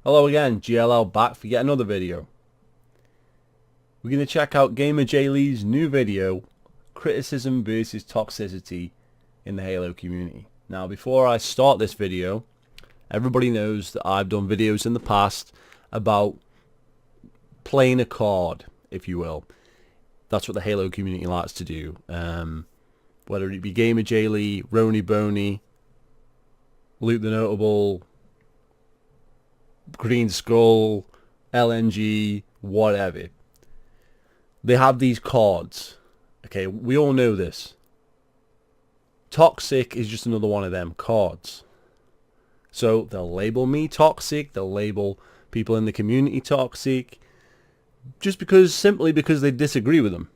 Hello again, GLL back for yet another video. We're going to check out GamerJlee's new video, Criticism versus Toxicity in the Halo community. Now before I start this video, everybody knows that I've done videos in the past about playing a card, if you will. That's what the Halo community likes to do. Whether it be GamerJlee, Rony Boney, Luke the Notable, Green Skull, LNG, whatever. They have these cards. Okay, we all know this. Toxic is just another one of them cards. So they'll label me toxic, they'll label people in the community toxic, just simply because they disagree with them.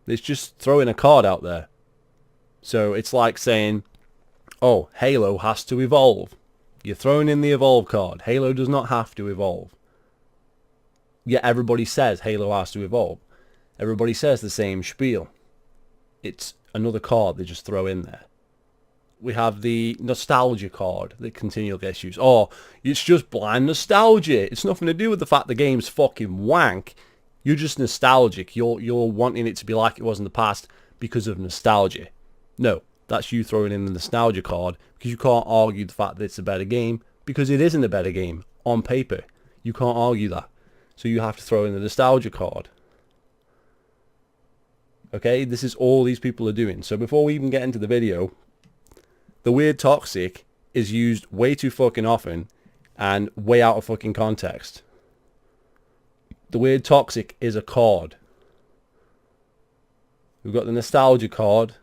It's just throwing a card out there. So it's like saying, oh, Halo has to evolve. You're throwing in the evolve card. Halo does not have to evolve. Yet everybody says Halo has to evolve. Everybody says the same spiel. It's another card they just throw in there. We have the nostalgia card that continually gets used. Oh, it's just blind nostalgia. It's nothing to do with the fact the game's fucking wank. You're just nostalgic. You're wanting it to be like it was in the past because of nostalgia. No, that's you throwing in the nostalgia card because you can't argue the fact that it's a better game because it isn't a better game on paper. You can't argue that. So you have to throw in the nostalgia card. Okay, this is all these people are doing. So before we even get into the video, the word toxic is used way too fucking often and way out of fucking context. The word toxic is a card. We've got the nostalgia card.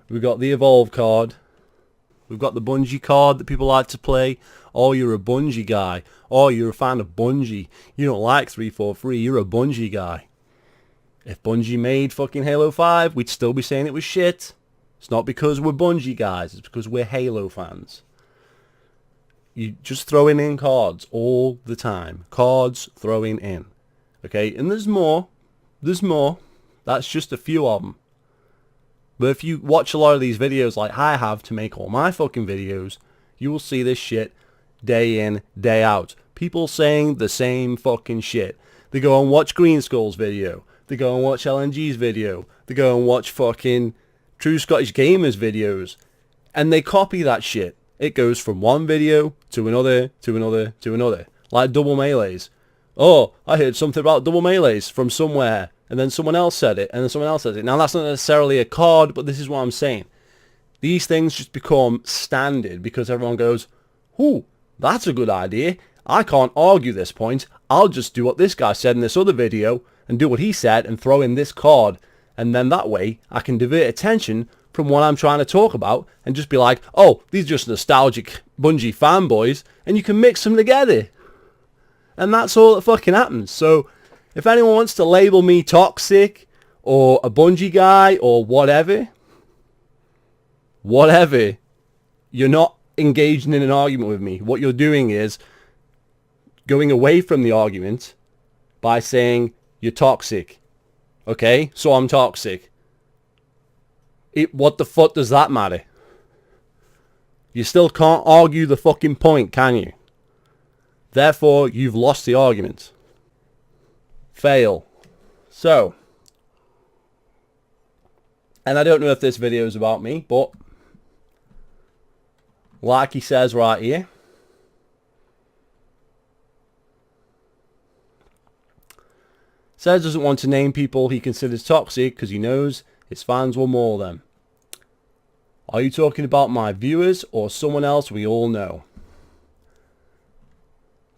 We've got the evolve card. We've got the Bungie card that people like to play. Oh, you're a Bungie guy. Oh, you're a fan of Bungie. You don't like 343. You're a Bungie guy. If Bungie made fucking Halo 5, we'd still be saying it was shit. It's not because we're Bungie guys. It's because we're Halo fans. You just throwing in cards all the time. Cards throwing in. Okay, and there's more. There's more. That's just a few of them. But if you watch a lot of these videos like I have to make all my fucking videos, you will see this shit day in, day out. People saying the same fucking shit. They go and watch Green Skull's video. They go and watch LNG's video. They go and watch fucking True Scottish Gamers videos. And they copy that shit. It goes from one video to another, to another, to another. Like double melees. Oh, I heard something about double melees from somewhere. And then someone else said it, and then someone else said it. Now, that's not necessarily a card, but this is what I'm saying. These things just become standard because everyone goes, ooh, that's a good idea. I can't argue this point. I'll just do what this guy said in this other video and do what he said and throw in this card. And then that way, I can divert attention from what I'm trying to talk about and just be like, oh, these are just nostalgic Bungie fanboys, and you can mix them together. And that's all that fucking happens. So if anyone wants to label me toxic or a Bungie guy or whatever, you're not engaging in an argument with me. What you're doing is going away from the argument by saying you're toxic. Okay? So I'm toxic. What the fuck does that matter? You still can't argue the fucking point, can you? Therefore, you've lost the argument. Fail. So, and I don't know if this video is about me, but like he says right here, says doesn't want to name people he considers toxic because he knows his fans will maul them. Are you talking about my viewers or someone else we all know?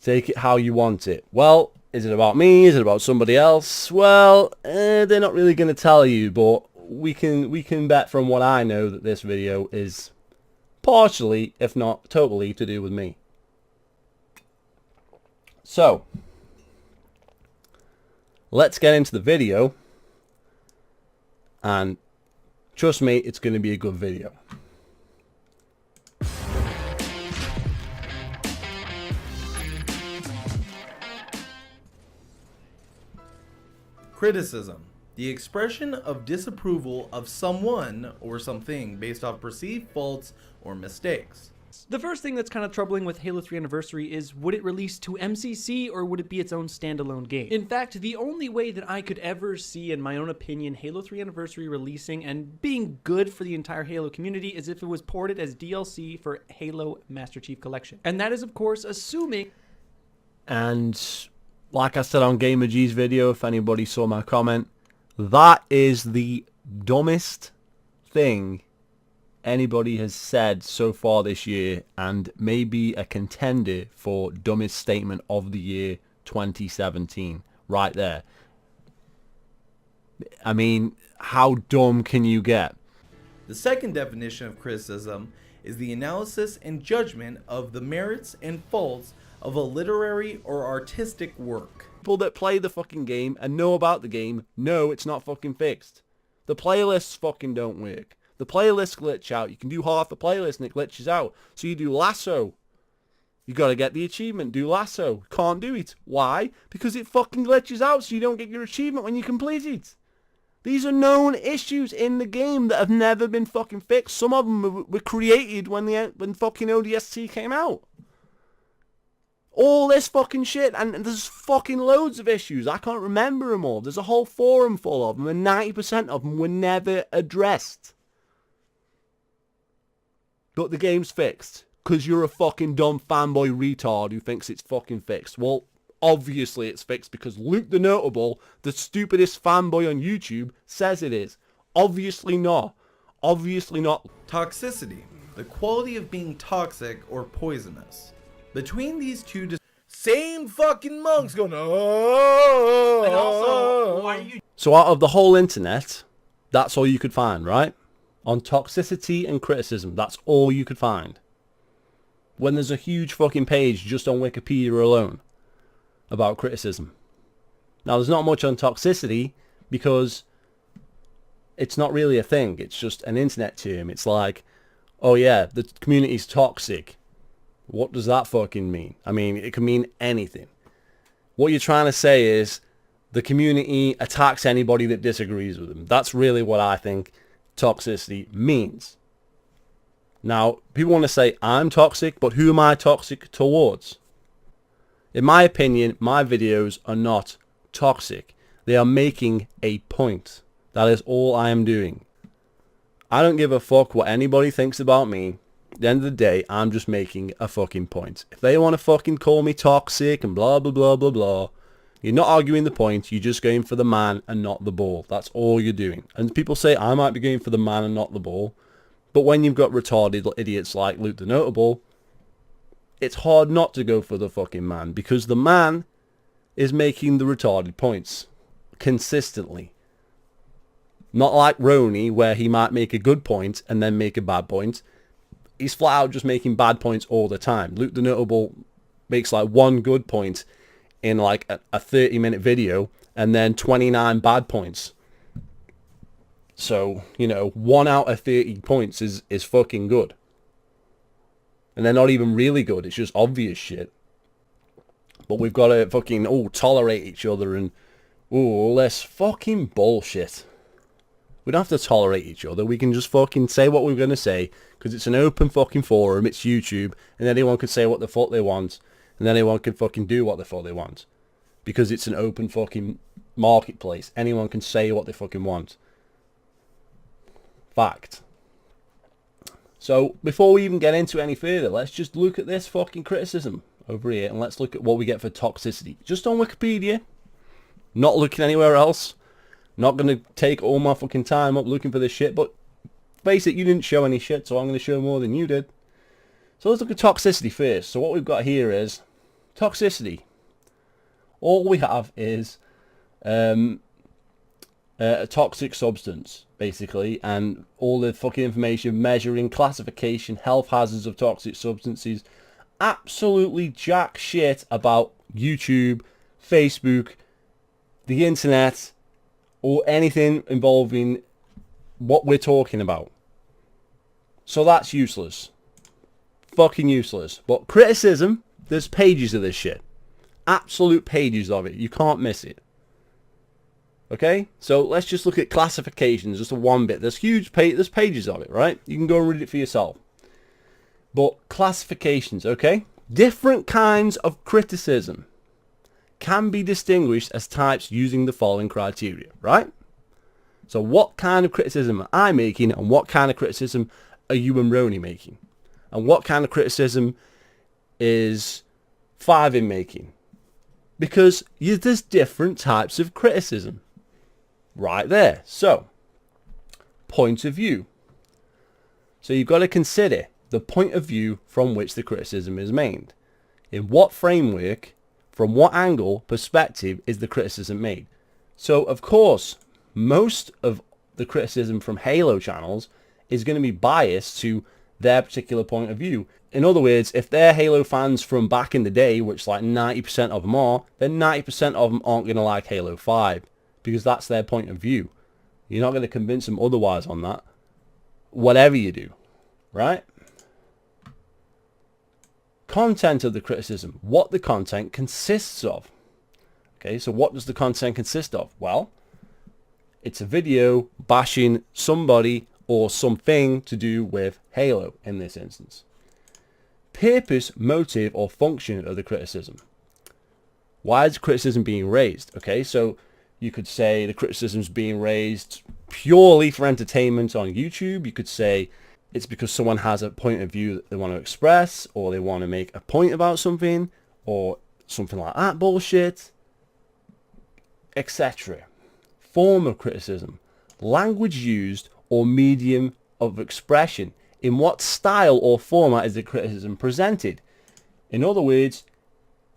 Take it how you want it. Well, is it about me? Is it about somebody else? Well, they're not really going to tell you, but we can bet from what I know that this video is partially, if not totally, to do with me. So, let's get into the video, and trust me, it's going to be a good video. Criticism. The expression of disapproval of someone or something based off perceived faults or mistakes. The first thing that's kind of troubling with Halo 3 Anniversary is, would it release to MCC or would it be its own standalone game? In fact, the only way that I could ever see, in my own opinion, Halo 3 Anniversary releasing and being good for the entire Halo community is if it was ported as DLC for Halo Master Chief Collection. And that is, of course, assuming... And like I said on GamerJlee's video, if anybody saw my comment, that is the dumbest thing anybody has said so far this year, and maybe a contender for dumbest statement of the year 2017 right there. I mean, how dumb can you get? The second definition of criticism is the analysis and judgment of the merits and faults of a literary or artistic work. People that play the fucking game and know about the game know it's not fucking fixed. The playlists fucking don't work. The playlists glitch out. You can do half the playlist and it glitches out. So you do Lasso. You gotta get the achievement. Do Lasso. Can't do it. Why? Because it fucking glitches out so you don't get your achievement when you complete it. These are known issues in the game that have never been fucking fixed. Some of them were created when fucking ODST came out. All this fucking shit, and there's fucking loads of issues. I can't remember them all. There's a whole forum full of them, and 90% of them were never addressed. But the game's fixed, because you're a fucking dumb fanboy retard who thinks it's fucking fixed. Well, obviously it's fixed, because Luke the Notable, the stupidest fanboy on YouTube, says it is. Obviously not. Obviously not. Toxicity, the quality of being toxic or poisonous. Between these two, same fucking monks going, oh. And also, why are you... So out of the whole internet, that's all you could find, right? On toxicity and criticism, that's all you could find. When there's a huge fucking page just on Wikipedia alone about criticism. Now, there's not much on toxicity because it's not really a thing. It's just an internet term. It's like, oh yeah, the community's toxic. What does that fucking mean? I mean, it can mean anything. What you're trying to say is the community attacks anybody that disagrees with them. That's really what I think toxicity means. Now, people want to say I'm toxic, but who am I toxic towards? In my opinion, my videos are not toxic. They are making a point. That is all I am doing. I don't give a fuck what anybody thinks about me. At the end of the day, I'm just making a fucking point. If they want to fucking call me toxic and blah, blah, blah, blah, blah, you're not arguing the point. You're just going for the man and not the ball. That's all you're doing. And people say I might be going for the man and not the ball. But when you've got retarded idiots like Luke the Notable, it's hard not to go for the fucking man. Because the man is making the retarded points. Consistently. Not like Roni, where he might make a good point and then make a bad point. He's flat out just making bad points all the time. Luke the Notable makes like one good point in like a 30-minute video and then 29 bad points. So, you know, 1 out of 30 points is fucking good. And they're not even really good. It's just obvious shit. But we've got to fucking, tolerate each other and, all this fucking bullshit. We don't have to tolerate each other. We can just fucking say what we're going to say because it's an open fucking forum. It's YouTube. And anyone can say what the fuck they want. And anyone can fucking do what the fuck they want. Because it's an open fucking marketplace. Anyone can say what they fucking want. Fact. So, before we even get into any further, let's just look at this fucking criticism over here. And let's look at what we get for toxicity. Just on Wikipedia. Not looking anywhere else. Not going to take all my fucking time up looking for this shit. But, face it, you didn't show any shit. So I'm going to show more than you did. So let's look at toxicity first. So what we've got here is toxicity. All we have is a toxic substance, basically, and all the fucking information, measuring, classification, health hazards of toxic substances. Absolutely jack shit about YouTube, Facebook, the internet, or anything involving what we're talking about. So that's useless. Fucking useless. But criticism, there's pages of this shit. Absolute pages of it. You can't miss it. Okay? So let's just look at classifications, just a one bit. There's huge there's pages of it, right? You can go and read it for yourself. But classifications, okay? Different kinds of criticism can be distinguished as types using the following criteria, right? So what kind of criticism am I making, and what kind of criticism are you and Roni making? And what kind of criticism is Fivin making? Because there's different types of criticism right there. So, point of view. So you've got to consider the point of view from which the criticism is made. In what framework, from what angle, perspective is the criticism made? So, of course, most of the criticism from Halo channels is going to be biased to their particular point of view. In other words, if they're Halo fans from back in the day, which like 90% of them are, then 90% of them aren't going to like Halo 5 because that's their point of view. You're not going to convince them otherwise on that, whatever you do, right? Content of the criticism, what the content consists of. Okay, so what does the content consist of? Well, it's a video bashing somebody or something to do with Halo in this instance. Purpose, motive, or function of the criticism. Why is criticism being raised? Okay, so you could say the criticism is being raised purely for entertainment on YouTube. You could say it's because someone has a point of view that they want to express, or they want to make a point about something, or something like that bullshit, etc. Form of criticism. Language used or medium of expression. In what style or format is the criticism presented? In other words,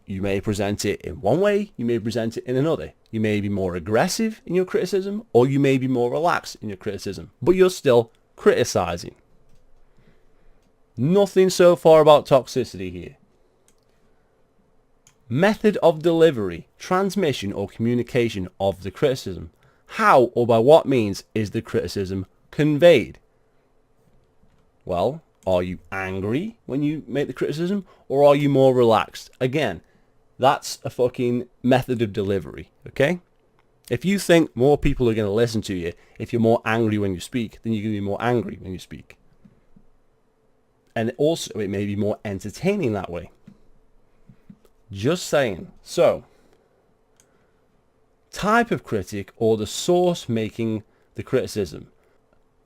you may present it in one way, you may present it in another. You may be more aggressive in your criticism, or you may be more relaxed in your criticism, but you're still criticizing. Nothing so far about toxicity here. Method of delivery, transmission or communication of the criticism. How or by what means is the criticism conveyed? Well, are you angry when you make the criticism, or are you more relaxed? Again, that's a fucking method of delivery, okay? If you think more people are going to listen to you if you're more angry when you speak, then you're going to be more angry when you speak. And also, it may be more entertaining that way. Just saying. So, type of critic or the source making the criticism.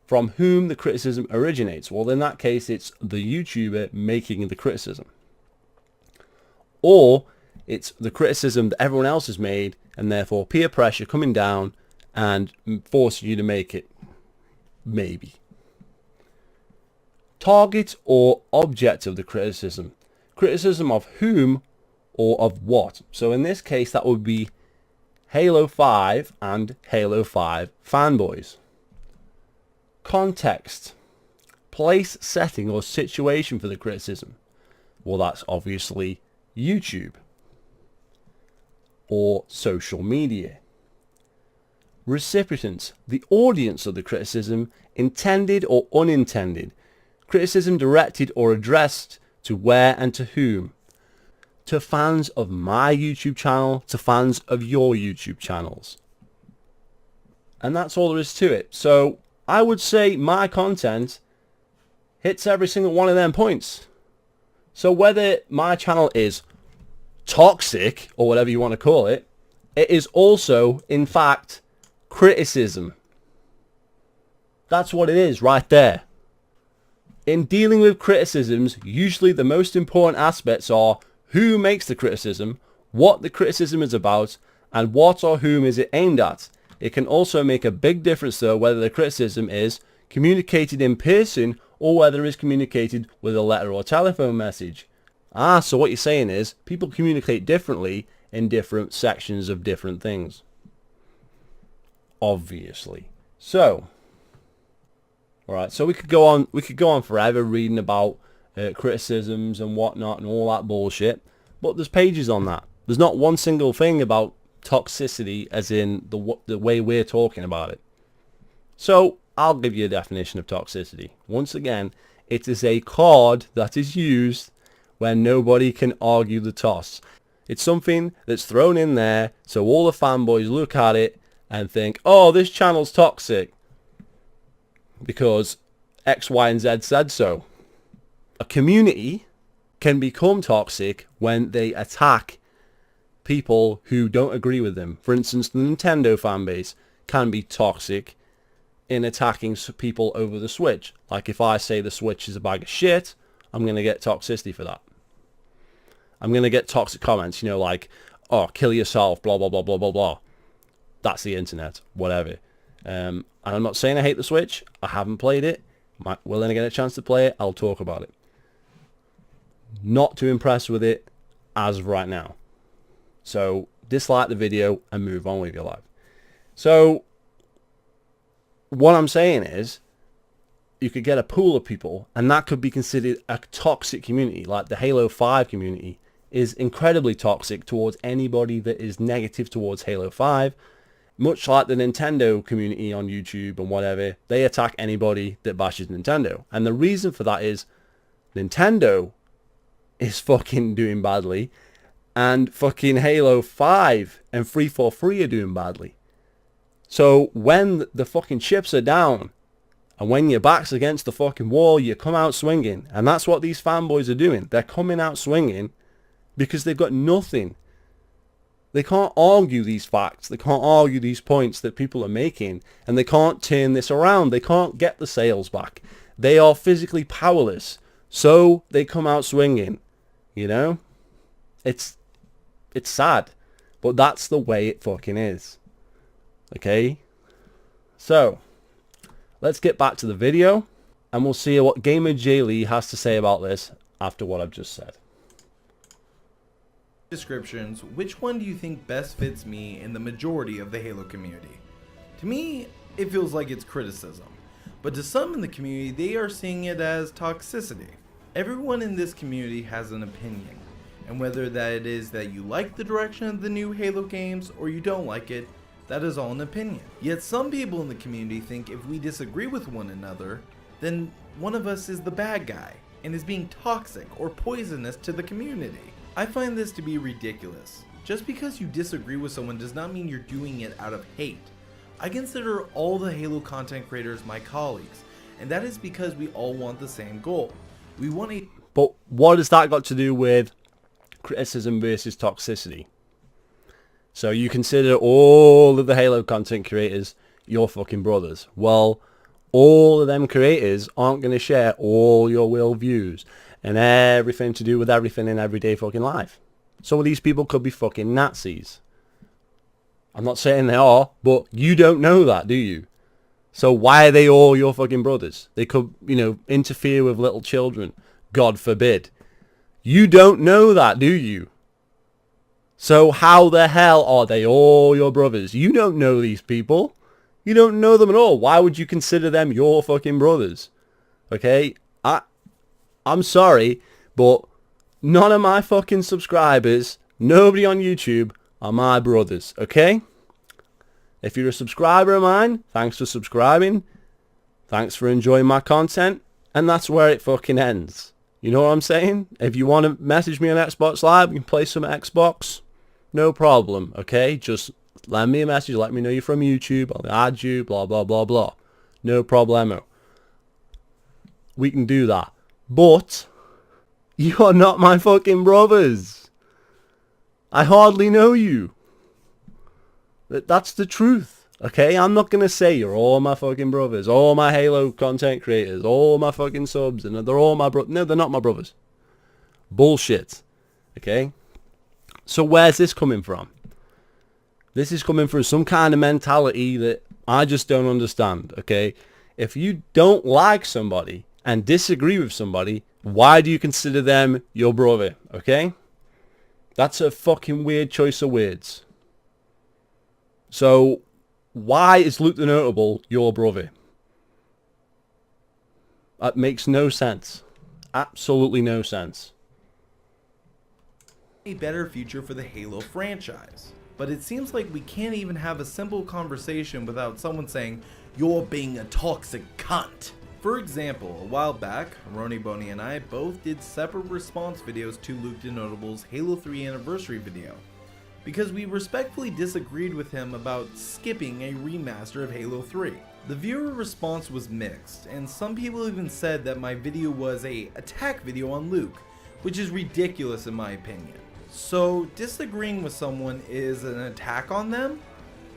From whom the criticism originates. Well, in that case, it's the YouTuber making the criticism. Or it's the criticism that everyone else has made, and therefore peer pressure coming down and forcing you to make it. Maybe. Target or object of the criticism. Criticism of whom or of what. So in this case, that would be Halo 5 and Halo 5 fanboys. Context. Place, setting, or situation for the criticism. Well, that's obviously YouTube or social media. Recipients. The audience of the criticism, intended or unintended. Criticism directed or addressed to where and to whom. To fans of my YouTube channel, to fans of your YouTube channels. And that's all there is to it. So I would say my content hits every single one of them points. So whether my channel is toxic or whatever you want to call it, it is also, in fact, criticism. That's what it is right there. In dealing with criticisms, usually the most important aspects are who makes the criticism, what the criticism is about, and what or whom is it aimed at. It can also make a big difference though whether the criticism is communicated in person or whether it is communicated with a letter or telephone message. So what you're saying is people communicate differently in different sections of different things. Obviously. So, alright, so we could go on forever reading about criticisms and whatnot and all that bullshit, but there's pages on that. There's not one single thing about toxicity as in the way we're talking about it. So I'll give you a definition of toxicity. Once again, it is a card that is used when nobody can argue the toss. It's something that's thrown in there so all the fanboys look at it and think, oh, this channel's toxic because X, Y, and Z said so. a community can become toxic when they attack people who don't agree with them. For instance, the Nintendo fan base can be toxic in attacking people over the Switch. Like if I say the Switch is a bag of shit, I'm going to get toxicity for that. I'm going to get toxic comments, you know, like, oh, kill yourself, blah, blah, blah, blah, blah, blah. That's the internet, whatever. And I'm not saying I hate the Switch. I haven't played it. Will I get a chance to play it? I'll talk about it. Not too impressed with it as of right now. So dislike the video and move on with your life. So what I'm saying is, you could get a pool of people and that could be considered a toxic community. Like the Halo 5 community is incredibly toxic towards anybody that is negative towards Halo 5. Much like the Nintendo community on YouTube and whatever, they attack anybody that bashes Nintendo. And the reason for that is Nintendo is fucking doing badly, and fucking Halo 5 and 343 are doing badly. So when the fucking chips are down, and when your back's against the fucking wall, you come out swinging. And that's what these fanboys are doing. They're coming out swinging because they've got nothing. They can't argue these facts. They can't argue these points that people are making. And they can't turn this around. They can't get the sales back. They are physically powerless. So they come out swinging. You know? It's sad. But that's the way it fucking is. Okay? So let's get back to the video, and we'll see what GamerJlee has to say about this after what I've just said. Descriptions, which one do you think best fits me in the majority of the Halo community? To me, it feels like it's criticism, but to some in the community, they are seeing it as toxicity. Everyone in this community has an opinion, and whether that it is that you like the direction of the new Halo games or you don't like it, that is all an opinion. Yet some people in the community think if we disagree with one another, then one of us is the bad guy and is being toxic or poisonous to the community. I find this to be ridiculous. Just because you disagree with someone does not mean you're doing it out of hate. I consider all the Halo content creators my colleagues, and that is because we all want the same goal. We want a... But what has that got to do with criticism versus toxicity? So you consider all of the Halo content creators your fucking brothers. Well, all of them creators aren't going to share all your worldviews and everything to do with everything in everyday fucking life. Some of these people could be fucking Nazis. I'm not saying they are, but you don't know that, do you? So why are they all your fucking brothers? They could, you know, interfere with little children. God forbid. You don't know that, do you? So how the hell are they all your brothers? You don't know these people. You don't know them at all. Why would you consider them your fucking brothers? Okay? I'm sorry, but none of my fucking subscribers, nobody on YouTube, are my brothers. Okay? If you're a subscriber of mine, thanks for subscribing. Thanks for enjoying my content. And that's where it fucking ends. You know what I'm saying? If you want to message me on Xbox Live, you can play some Xbox. No problem, okay? Just send me a message, let me know you're from YouTube, I'll add you, blah, blah, blah, blah. No problemo. We can do that. But, you are not my fucking brothers. I hardly know you. That's the truth, okay? I'm not going to say you're all my fucking brothers, all my Halo content creators, all my fucking subs, and they're all my brothers. No, they're not my brothers. Bullshit, okay? So where's this coming from? This is coming from some kind of mentality that I just don't understand, okay? If you don't like somebody and disagree with somebody, why do you consider them your brother, okay? That's a fucking weird choice of words. So why is Luke the Notable your brother? That makes no sense. Absolutely no sense. A better future for the Halo franchise. But it seems like we can't even have a simple conversation without someone saying, "You're being a toxic cunt." For example, a while back, Roni Boney and I both did separate response videos to Luke the Notable's Halo 3 anniversary video, because we respectfully disagreed with him about skipping a remaster of Halo 3. The viewer response was mixed, and some people even said that my video was a attack video on Luke, which is ridiculous in my opinion. So disagreeing with someone is an attack on them?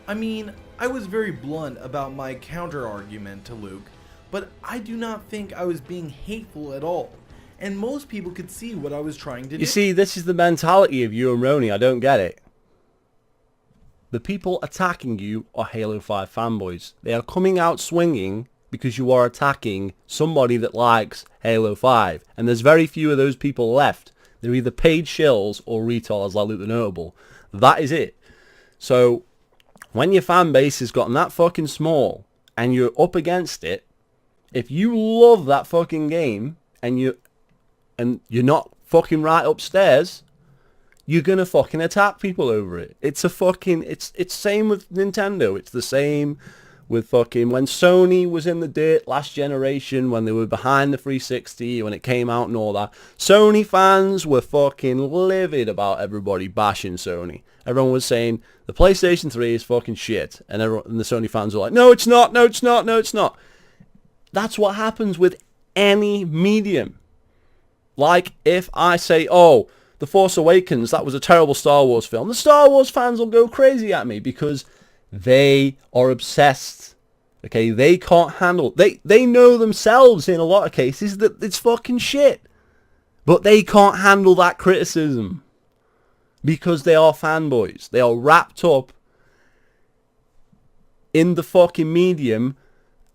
I mean, I was very blunt about my counter argument to Luke, but I do not think I was being hateful at all, and most people could see what I was trying to do. You see, this is the mentality of you and Roni. I don't get it. The people attacking you are Halo 5 fanboys. They are coming out swinging because you are attacking somebody that likes Halo 5. And there's very few of those people left. They're either paid shills or retards like Luke the Notable. That is it. So, when your fan base has gotten that fucking small and you're up against it, if you love that fucking game and you're not fucking right upstairs, you're gonna fucking attack people over it. It's same with Nintendo. It's the same with fucking when Sony was in the dirt last generation, when they were behind the 360, when it came out and all that. Sony fans were fucking livid about everybody bashing Sony. Everyone was saying the PlayStation 3 is fucking shit, and the Sony fans were like, no, it's not, no, it's not, no, it's not. That's what happens with any medium. Like if I say, oh, The Force Awakens, that was a terrible Star Wars film, the Star Wars fans will go crazy at me because they are obsessed. Okay, they can't handle, they know themselves in a lot of cases that it's fucking shit. But they can't handle that criticism because they are fanboys. They are wrapped up in the fucking medium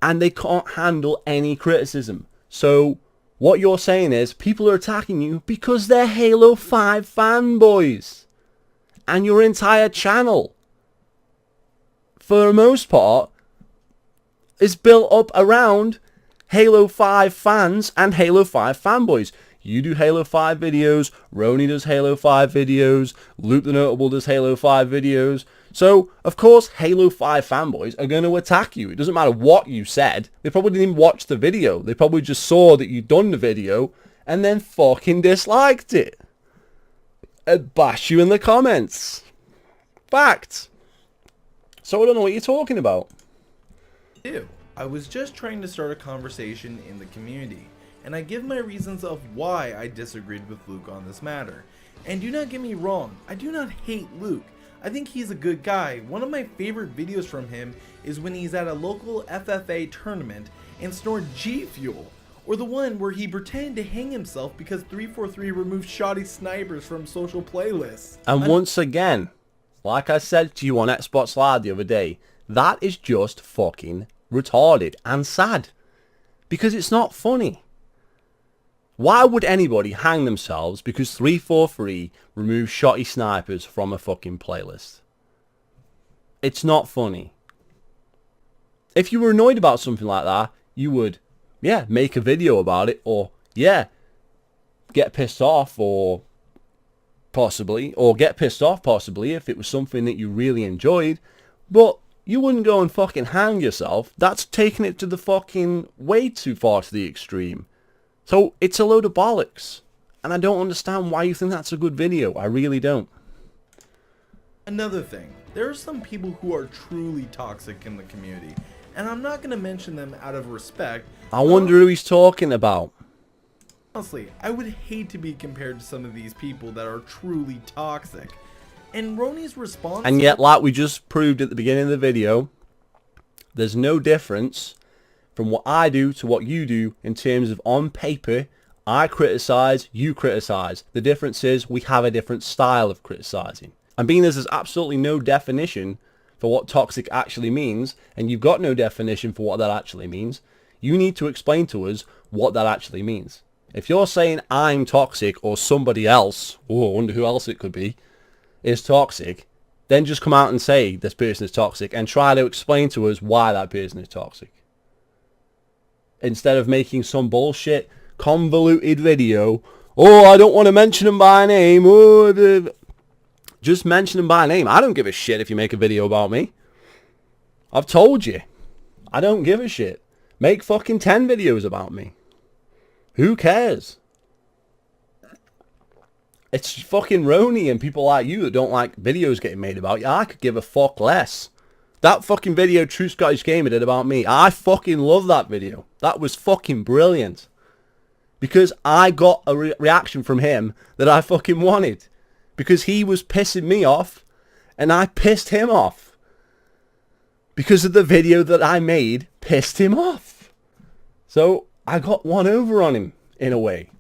and they can't handle any criticism. So what you're saying is people are attacking you because they're Halo 5 fanboys. And your entire channel, for the most part, is built up around Halo 5 fans and Halo 5 fanboys. You do Halo 5 videos, Roni does Halo 5 videos, Luke the Notable does Halo 5 videos. So, of course, Halo 5 fanboys are going to attack you. It doesn't matter what you said. They probably didn't even watch the video. They probably just saw that you'd done the video and then fucking disliked it. And bash you in the comments. Fact. So I don't know what you're talking about. Ew. I was just trying to start a conversation in the community, and I give my reasons of why I disagreed with Luke on this matter. And do not get me wrong, I do not hate Luke. I think he's a good guy. One of my favorite videos from him is when he's at a local FFA tournament and snored G Fuel, or the one where he pretended to hang himself because 343 removed shoddy snipers from social playlists. And once again, like I said to you on Xbox Live the other day, that is just fucking retarded and sad. Because it's not funny. Why would anybody hang themselves because 343 removed shotty snipers from a fucking playlist? It's not funny. If you were annoyed about something like that, you would, yeah, make a video about it, or, yeah, get pissed off, or get pissed off possibly if it was something that you really enjoyed, but you wouldn't go and fucking hang yourself. That's taking it to the fucking way too far to the extreme. So it's a load of bollocks. And I don't understand why you think that's a good video. I really don't. Another thing, there are some people who are truly toxic in the community, and I'm not going to mention them out of respect. I wonder who he's talking about. Honestly, I would hate to be compared to some of these people that are truly toxic. And Roni's response... And yet, like we just proved at the beginning of the video, there's no difference from what I do to what you do in terms of on paper, I criticize, you criticize. The difference is we have a different style of criticizing. And being there's absolutely no definition for what toxic actually means, and you've got no definition for what that actually means, you need to explain to us what that actually means. If you're saying I'm toxic or somebody else, oh, I wonder who else it could be, is toxic, then just come out and say this person is toxic and try to explain to us why that person is toxic. Instead of making some bullshit convoluted video, oh, I don't want to mention them by name, oh, just mention them by name. I don't give a shit if you make a video about me. I've told you. I don't give a shit. Make fucking 10 videos about me. Who cares? It's fucking Roni and people like you that don't like videos getting made about you. I could give a fuck less. That fucking video True Scottish Gamer did about me, I fucking love that video. That was fucking brilliant. Because I got a reaction from him that I fucking wanted. Because he was pissing me off, and I pissed him off. Because of the video that I made pissed him off. So I got one over on him, in a way.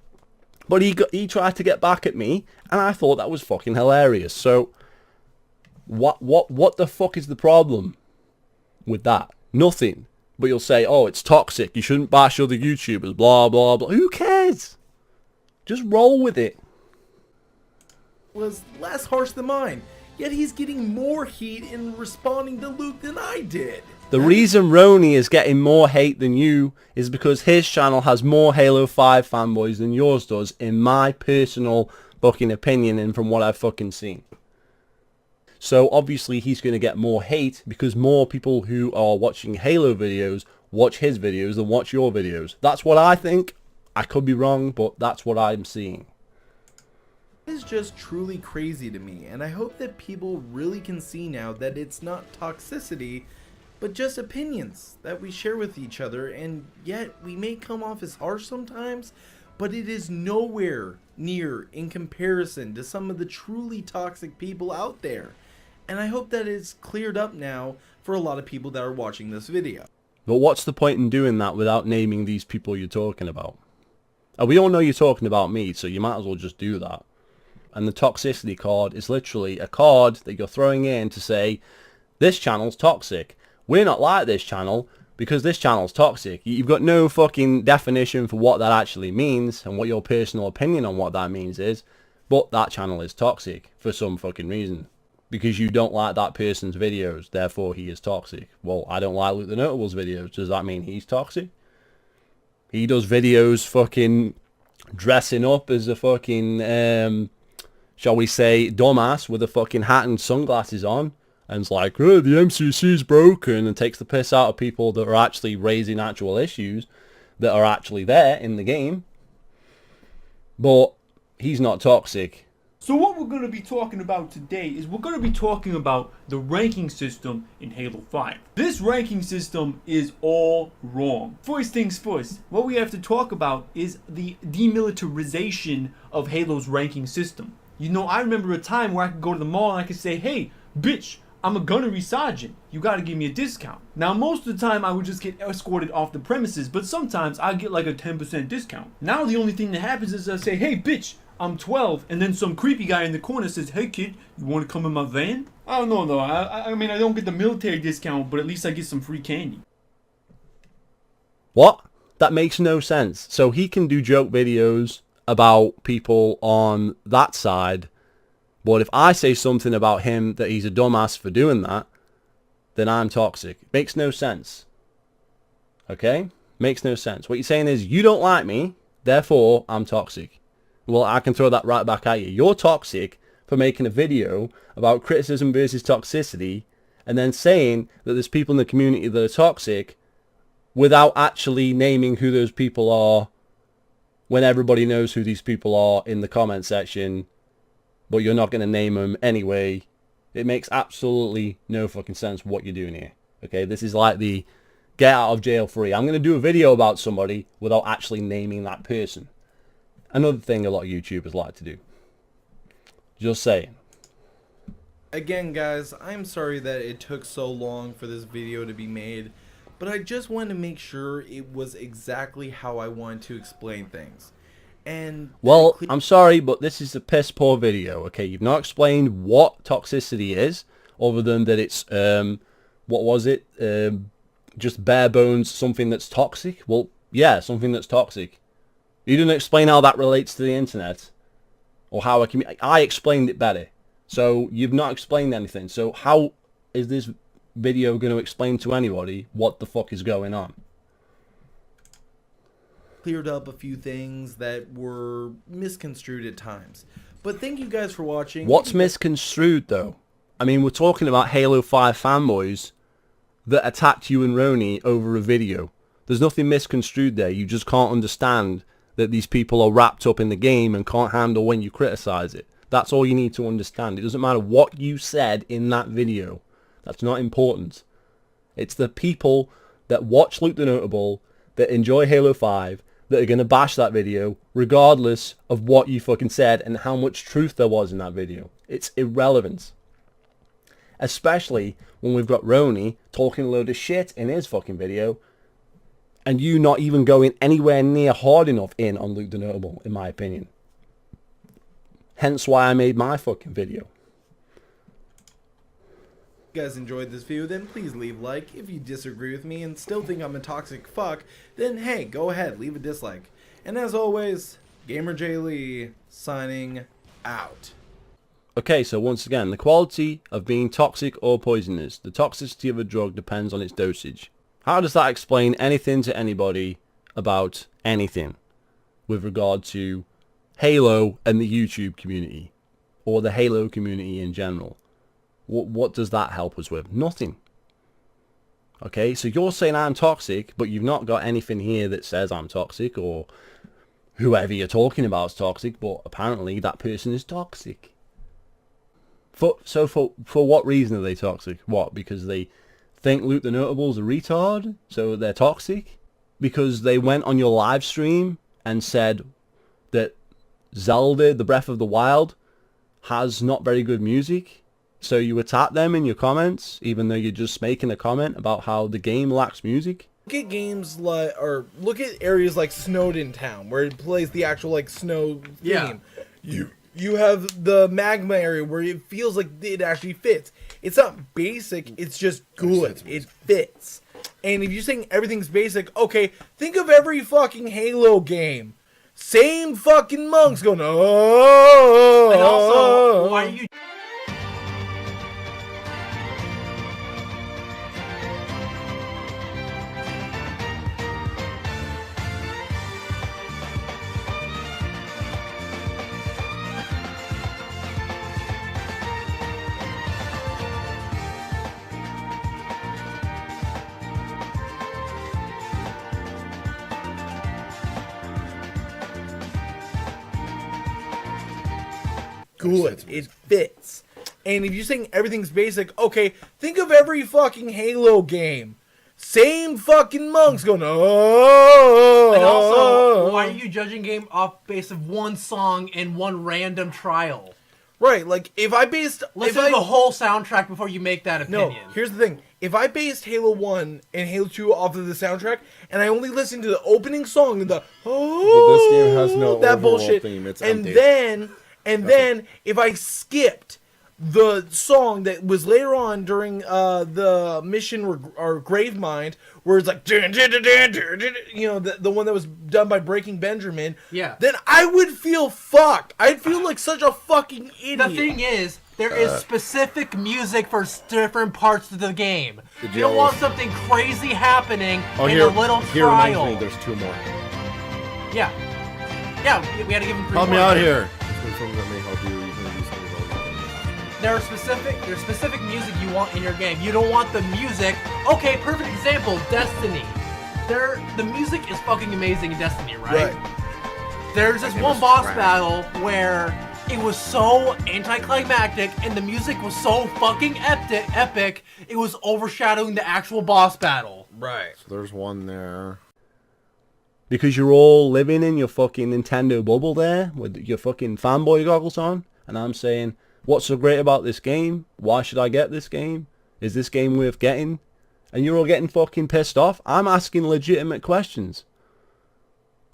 But he tried to get back at me, and I thought that was fucking hilarious. So what the fuck is the problem with that? Nothing. But you'll say, oh, it's toxic. You shouldn't bash other YouTubers, blah, blah, blah. Who cares? Just roll with it. Was less harsh than mine, yet he's getting more heat in responding to Luke than I did. The reason Roni is getting more hate than you is because his channel has more Halo 5 fanboys than yours does, in my personal fucking opinion and from what I've fucking seen. So obviously he's going to get more hate because more people who are watching Halo videos watch his videos than watch your videos. That's what I think. I could be wrong, but that's what I'm seeing. It is just truly crazy to me, and I hope that people really can see now that it's not toxicity, but just opinions that we share with each other, and yet we may come off as harsh sometimes, but it is nowhere near in comparison to some of the truly toxic people out there. And I hope that is cleared up now for a lot of people that are watching this video. But what's the point in doing that without naming these people you're talking about? We all know you're talking about me, so you might as well just do that. And the toxicity card is literally a card that you're throwing in to say, this channel's toxic. We're not like this channel because this channel's toxic. You've got no fucking definition for what that actually means and what your personal opinion on what that means is, but that channel is toxic for some fucking reason. Because you don't like that person's videos, therefore he is toxic. Well, I don't like Luke the Notable's videos. Does that mean he's toxic? He does videos fucking dressing up as a fucking, shall we say, dumbass with a fucking hat and sunglasses on. And it's like, oh, the MCC's broken, and takes the piss out of people that are actually raising actual issues that are actually there in the game. But he's not toxic. So what we're going to be talking about today is we're going to be talking about the ranking system in Halo 5. This ranking system is all wrong. First things first, what we have to talk about is the demilitarization of Halo's ranking system. You know, I remember a time where I could go to the mall and I could say, hey, bitch, I'm a gunnery sergeant. You got to give me a discount. Now, most of the time I would just get escorted off the premises, but sometimes I get like a 10% discount. Now the only thing that happens is I say, hey, bitch, I'm 12, and then some creepy guy in the corner says, hey kid, you want to come in my van? I don't know though, I mean I don't get the military discount, but at least I get some free candy. What? That makes no sense. So he can do joke videos about people on that side, but if I say something about him that he's a dumbass for doing that, then I'm toxic. Makes no sense. Okay? Makes no sense. What you're saying is, you don't like me, therefore I'm toxic. Well, I can throw that right back at you. You're toxic for making a video about criticism versus toxicity and then saying that there's people in the community that are toxic without actually naming who those people are when everybody knows who these people are in the comment section, but you're not going to name them anyway. It makes absolutely no fucking sense what you're doing here. Okay, this is like the get out of jail free. I'm going to do a video about somebody without actually naming that person. Another thing a lot of YouTubers like to do. Just saying. Again, guys, I'm sorry that it took so long for this video to be made, but I just wanted to make sure it was exactly how I wanted to explain things. And well, I'm sorry, but this is a piss poor video. Okay, you've not explained what toxicity is, other than that it's what was it? Just bare bones, something that's toxic. Well, yeah, something that's toxic. You didn't explain how that relates to the internet, or how I explained it better. So you've not explained anything. So how is this video going to explain to anybody what the fuck is going on? Cleared up a few things that were misconstrued at times. But thank you guys for watching. What's misconstrued though? I mean, we're talking about Halo 5 fanboys that attacked you and Roni over a video. There's nothing misconstrued there. You just can't understand that these people are wrapped up in the game and can't handle when you criticize it. That's all you need to understand. It doesn't matter what you said in that video. That's not important. It's the people that watch Luke the Notable, that enjoy Halo 5, that are going to bash that video regardless of what you fucking said and how much truth there was in that video. It's irrelevant. Especially when we've got Roni talking a load of shit in his fucking video and you not even going anywhere near hard enough in on Luke the Notable, in my opinion. Hence why I made my fucking video. If you guys enjoyed this video, then please leave a like. If you disagree with me and still think I'm a toxic fuck, then hey, go ahead, leave a dislike. And as always, GamerJlee signing out. Okay, so once again, the quality of being toxic or poisonous. The toxicity of a drug depends on its dosage. How does that explain anything to anybody about anything with regard to Halo and the YouTube community or the Halo community in general? What does that help us with? Nothing. Okay, so you're saying I'm toxic, but you've not got anything here that says I'm toxic or whoever you're talking about is toxic, but apparently that person is toxic. For what reason are they toxic? What? Because they think Luke the Notable's a retard, so they're toxic? Because they went on your live stream and said that Zelda, the Breath of the Wild, has not very good music, so you attack them in your comments, even though you're just making a comment about how the game lacks music? Look at games like, or look at areas like Snowden Town, where it plays the actual like snow theme. Yeah. You have the magma area where it feels like it actually fits. It's not basic, it's just good. It fits. And if you're saying everything's basic, okay, think of every fucking Halo game. Same fucking monks going, oh. And also, why are you... good. It fits. And if you're saying everything's basic, okay, think of every fucking Halo game. Same fucking monks going, oh. And also, why are you judging game off base of one song and one random trial? Right, like if I based Listen to the whole soundtrack before you make that opinion. No, here's the thing. If I based Halo 1 and Halo 2 off of the soundtrack, and I only listened to the opening song and the but this game has no that overall bullshit, theme. It's and empty. then if I skipped the song that was later on during the mission or Gravemind, where it's like dun, dun, dun, dun, dun, dun, you know, the one that was done by Breaking Benjamin, Yeah. then I would feel fucked. I'd feel like such a fucking idiot. The thing is, there is specific music for different parts of the game. You don't want something crazy happening in a little here reminds trial. me, there's two more. Yeah. Yeah, we had to give him 3 Help me more. out here. There's something that may help you. You can use something else. There's specific music you want in your game. You don't want the music. Okay, perfect example, Destiny. The music is fucking amazing in Destiny, right? There's this one boss battle where it was so anticlimactic and the music was so fucking epic, it was overshadowing the actual boss battle. Right. So there's one there. Because you're all living in your fucking Nintendo bubble there with your fucking fanboy goggles on, and I'm saying, what's so great about this game? Why should I get this game? Is this game worth getting? And you're all getting fucking pissed off. I'm asking legitimate questions.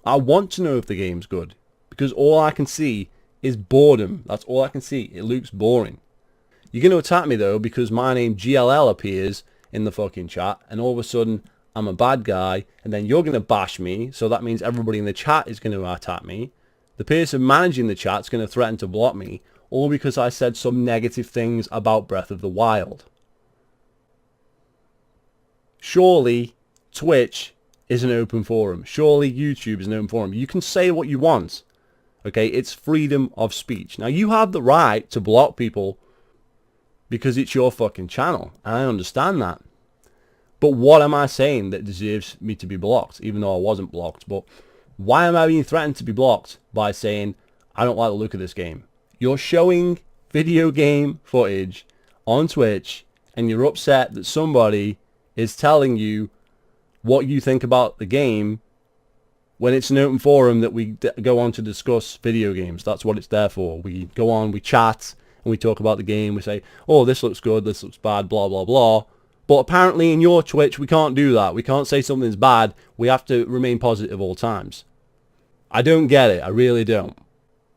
I want to know if the game's good, because all I can see is boredom. That's all I can see. It looks boring. You're going to attack me though because my name GLL appears in the fucking chat, and all of a sudden I'm a bad guy, and then you're going to bash me, so that means everybody in the chat is going to attack me. The person managing the chat is going to threaten to block me, all because I said some negative things about Breath of the Wild. Surely Twitch is an open forum. Surely YouTube is an open forum. You can say what you want. Okay, it's freedom of speech. Now you have the right to block people because it's your fucking channel, and I understand that. But what am I saying that deserves me to be blocked, even though I wasn't blocked? But why am I being threatened to be blocked by saying, I don't like the look of this game? You're showing video game footage on Twitch, and you're upset that somebody is telling you what you think about the game when it's an open forum that we go on to discuss video games. That's what it's there for. We go on, we chat, and we talk about the game. We say, oh, this looks good, this looks bad, blah, blah, blah. But apparently in your Twitch, we can't do that. We can't say something's bad. We have to remain positive all times. I don't get it. I really don't.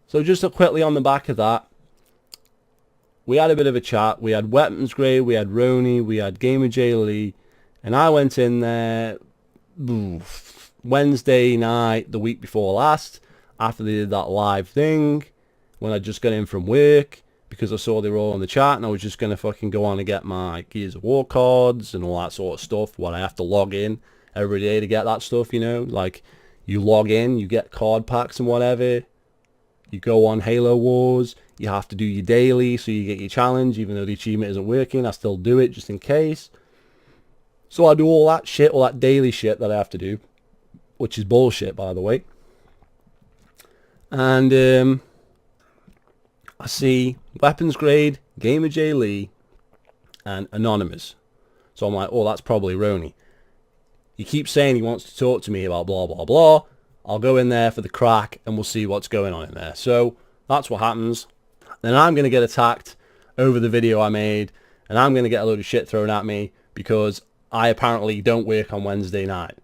So just quickly on the back of that, we had a bit of a chat. We had Weaponsgrade, we had Roni, we had GamerJlee, and I went in there Wednesday night, the week before last, after they did that live thing, when I just got in from work, because I saw they were all in the chat, and I was just going to fucking go on and get my Gears of War cards and all that sort of stuff, what I have to log in every day to get that stuff, you know, like, you log in, you get card packs and whatever, you go on Halo Wars, you have to do your daily, so you get your challenge, even though the achievement isn't working, I still do it just in case. So I do all that shit, all that daily shit that I have to do, which is bullshit, by the way. And I see Weaponsgrade, GamerJlee, and Anonymous. So I'm like, oh, that's probably Roni. He keeps saying he wants to talk to me about blah, blah, blah. I'll go in there for the crack, and we'll see what's going on in there. So that's what happens. Then I'm going to get attacked over the video I made, and I'm going to get a load of shit thrown at me because I apparently don't work on Wednesday night.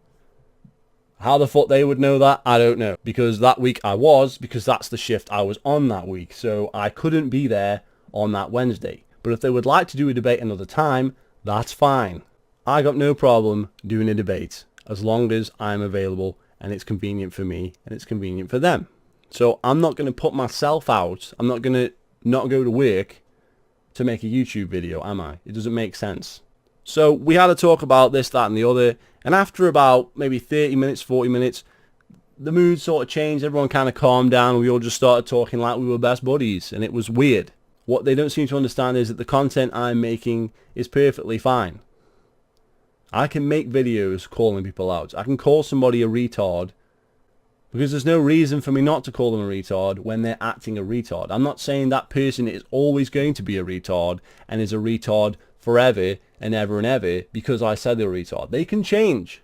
How the fuck they would know that, I don't know. Because that week I was, because that's the shift I was on that week. So I couldn't be there on that Wednesday. But if they would like to do a debate another time, that's fine. I got no problem doing a debate, as long as I'm available and it's convenient for me and it's convenient for them. So I'm not going to put myself out. I'm not going to not go to work to make a YouTube video, am I? It doesn't make sense. So we had to talk about this, that, and the other. And after about maybe 30 minutes, 40 minutes, the mood sort of changed. Everyone kind of calmed down. We all just started talking like we were best buddies. And it was weird. What they don't seem to understand is that the content I'm making is perfectly fine. I can make videos calling people out. I can call somebody a retard because there's no reason for me not to call them a retard when they're acting a retard. I'm not saying that person is always going to be a retard and is a retard forever and ever because I said they're a retard. They can change.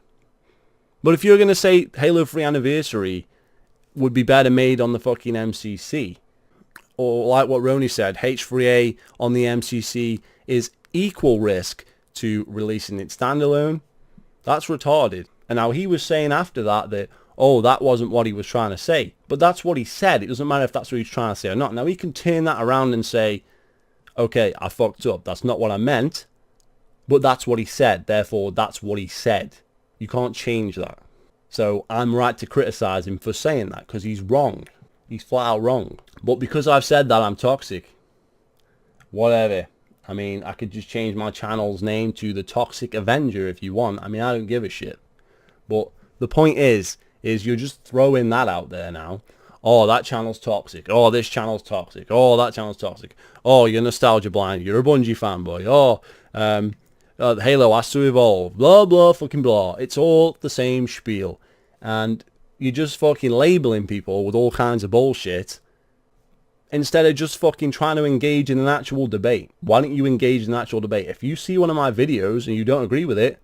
But if you're going to say Halo 3 Anniversary would be better made on the fucking MCC, or like what Roni said, H3A on the MCC is equal risk to releasing it standalone, that's retarded. And now he was saying after that, oh, that wasn't what he was trying to say. But that's what he said. It doesn't matter if that's what he's trying to say or not. Now he can turn that around and say, okay, I fucked up. That's not what I meant. But that's what he said. Therefore, that's what he said. You can't change that. So I'm right to criticize him for saying that because he's wrong. He's flat out wrong. But because I've said that, I'm toxic. Whatever. I mean, I could just change my channel's name to the Toxic Avenger if you want. I mean, I don't give a shit. But the point is you're just throwing that out there now. Oh, that channel's toxic. Oh, this channel's toxic. Oh, that channel's toxic. Oh, you're nostalgia blind. You're a Bungie fanboy. Oh, Halo has to evolve. Blah, blah, fucking blah. It's all the same spiel. And you're just fucking labeling people with all kinds of bullshit instead of just fucking trying to engage in an actual debate. Why don't you engage in an actual debate? If you see one of my videos and you don't agree with it,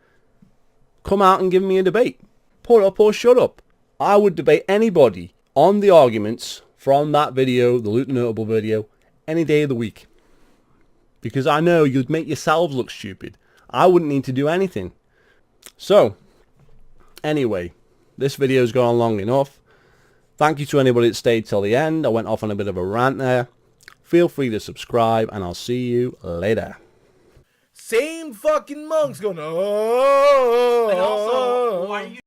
come out and give me a debate. Put up or shut up. I would debate anybody on the arguments from that video, the Loot the Notable video, any day of the week. Because I know you'd make yourselves look stupid. I wouldn't need to do anything. So, anyway, this video's gone long enough. Thank you to anybody that stayed till the end. I went off on a bit of a rant there. Feel free to subscribe, and I'll see you later. Same fucking monks going, oh.